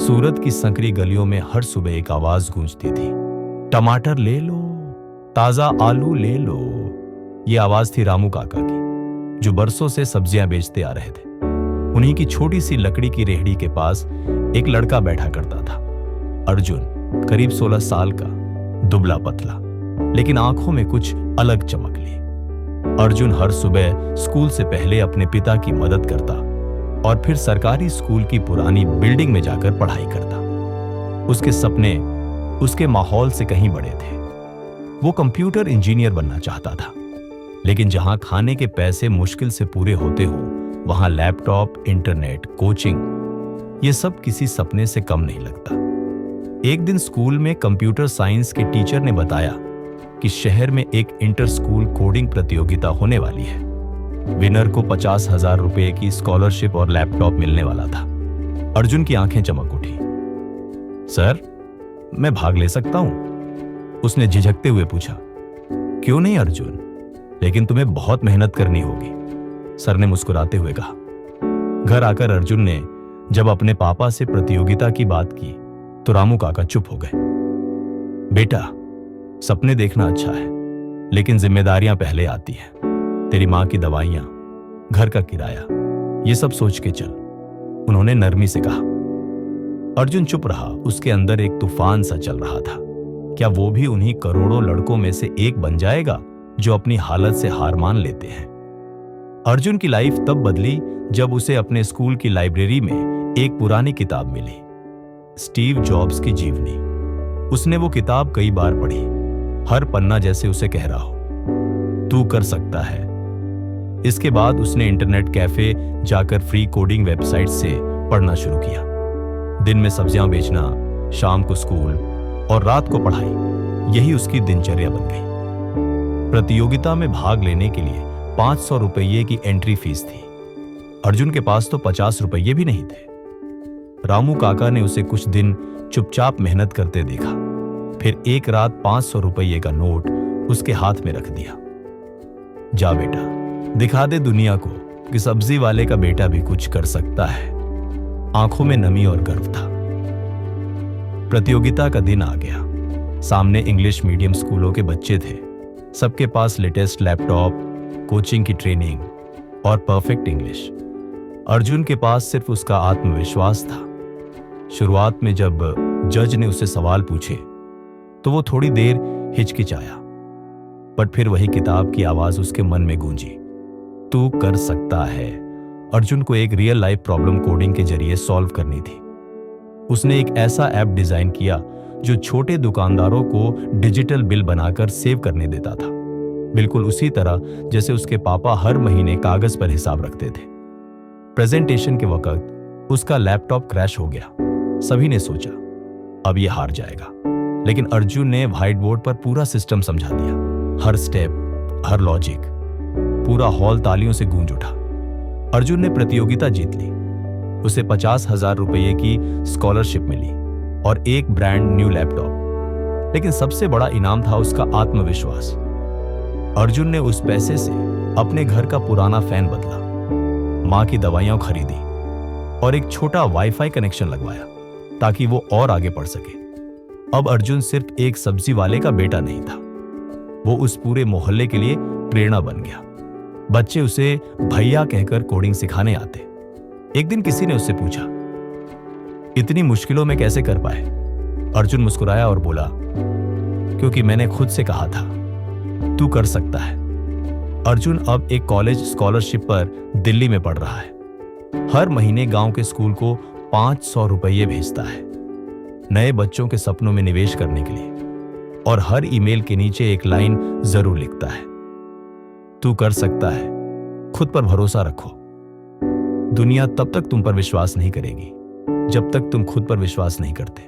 सूरत की संकरी गलियों में हर सुबह एक आवाज गूंजती थी, टमाटर ले लो, ताजा आलू ले लो। ये आवाज थी रामू काका की, जो बरसों से सब्जियां बेचते आ रहे थे। उन्हीं की छोटी सी लकड़ी की रेहड़ी के पास एक लड़का बैठा करता था, अर्जुन, करीब 16 साल का, दुबला पतला, लेकिन आंखों में कुछ अलग चमक ली। अर्जुन हर सुबह स्कूल से पहले अपने पिता की मदद करता और फिर सरकारी स्कूल की पुरानी बिल्डिंग में जाकर पढ़ाई करता। उसके सपने उसके माहौल से कहीं बड़े थे। वो कंप्यूटर इंजीनियर बनना चाहता था, लेकिन जहां खाने के पैसे मुश्किल से पूरे होते हो, वहां लैपटॉप, इंटरनेट, कोचिंग, ये सब किसी सपने से कम नहीं लगता। एक दिन स्कूल में कंप्यूटर साइंस के टीचर ने बताया कि शहर में एक इंटर स्कूल कोडिंग प्रतियोगिता होने वाली है। विनर को 50,000 रुपए की स्कॉलरशिप और लैपटॉप मिलने वाला था। अर्जुन की आंखें चमक उठी। सर, मैं भाग ले सकता हूं? उसने झिझकते हुए पूछा। क्यों नहीं अर्जुन, लेकिन तुम्हें बहुत मेहनत करनी होगी, सर ने मुस्कुराते हुए कहा। घर आकर अर्जुन ने जब अपने पापा से प्रतियोगिता की बात की तो रामू काका चुप हो गए। बेटा, सपने देखना अच्छा है, लेकिन जिम्मेदारियां पहले आती हैं। तेरी मां की दवाइयां, घर का किराया, ये सब सोच के चल, उन्होंने नरमी से कहा। अर्जुन चुप रहा। उसके अंदर एक तूफान सा चल रहा था। क्या वो भी उन्हीं करोड़ों लड़कों में से एक बन जाएगा जो अपनी हालत से हार मान लेते हैं? अर्जुन की लाइफ तब बदली जब उसे अपने स्कूल की लाइब्रेरी में एक पुरानी किताब मिली, स्टीव जॉब्स की जीवनी। उसने वो किताब कई बार पढ़ी, हर पन्ना जैसे उसे कह रहा हो, तू कर सकता है। इसके बाद उसने इंटरनेट कैफे जाकर फ्री कोडिंग वेबसाइट से पढ़ना शुरू किया। दिन में सब्जियां बेचना, शाम को स्कूल और रात को पढ़ाई, यही उसकी दिनचर्या बन गई। प्रतियोगिता में भाग लेने के लिए 500 रुपये की एंट्री फीस थी। अर्जुन के पास तो 50 रुपये भी नहीं थे। रामू काका ने उसे कुछ दिन चुपचाप मेहनत करते देखा, फिर एक रात 500 रुपये का नोट उसके हाथ में रख दिया। जा बेटा, दिखा दे दुनिया को कि सब्जी वाले का बेटा भी कुछ कर सकता है। आंखों में नमी और गर्व था। प्रतियोगिता का दिन आ गया। सामने इंग्लिश मीडियम स्कूलों के बच्चे थे। सबके पास लेटेस्ट लैपटॉप, कोचिंग की ट्रेनिंग और परफेक्ट इंग्लिश। अर्जुन के पास सिर्फ उसका आत्मविश्वास था। शुरुआत में जब जज ने उससे सवाल पूछे तो वो थोड़ी देर हिचकिचाया, पर फिर वही किताब की आवाज उसके मन में गूंजी, तू कर सकता है। अर्जुन को एक रियल लाइफ प्रॉब्लम कोडिंग के जरिए सॉल्व करनी थी। उसने एक ऐसा ऐप डिजाइन किया जो छोटे दुकानदारों को डिजिटल बिल बनाकर सेव करने देता था, बिल्कुल उसी तरह जैसे उसके पापा हर महीने कागज पर हिसाब रखते थे। प्रेजेंटेशन के वक्त उसका लैपटॉप क्रैश हो गया। सभी ने सोचा अब ये हार जाएगा, लेकिन अर्जुन ने व्हाइट बोर्ड पर पूरा सिस्टम समझा दिया, हर स्टेप, हर लॉजिक। पूरा हॉल तालियों से गूंज उठा। अर्जुन ने प्रतियोगिता जीत ली। उसे 50,000 रुपये की स्कॉलरशिप मिली और एक ब्रांड न्यू लैपटॉप। लेकिन सबसे बड़ा इनाम था उसका आत्मविश्वास। अर्जुन ने उस पैसे से अपने घर का पुराना फैन बदला, मां की दवाइयां खरीदी और एक छोटा वाईफाई कनेक्शन लगवाया ताकि वो और आगे बढ़ सके। अब अर्जुन सिर्फ एक सब्जी वाले का बेटा नहीं था, वो उस पूरे मोहल्ले के लिए प्रेरणा बन गया। बच्चे उसे भैया कहकर कोडिंग सिखाने आते। एक दिन किसी ने उससे पूछा, इतनी मुश्किलों में कैसे कर पाए? अर्जुन मुस्कुराया और बोला, क्योंकि मैंने खुद से कहा था, तू कर सकता है। अर्जुन अब एक कॉलेज स्कॉलरशिप पर दिल्ली में पढ़ रहा है। हर महीने गांव के स्कूल को 500 रुपये भेजता है, नए बच्चों के सपनों में निवेश करने के लिए। और हर ईमेल के नीचे एक लाइन जरूर लिखता है, तू कर सकता है, खुद पर भरोसा रखो। दुनिया तब तक तुम पर विश्वास नहीं करेगी जब तक तुम खुद पर विश्वास नहीं करते।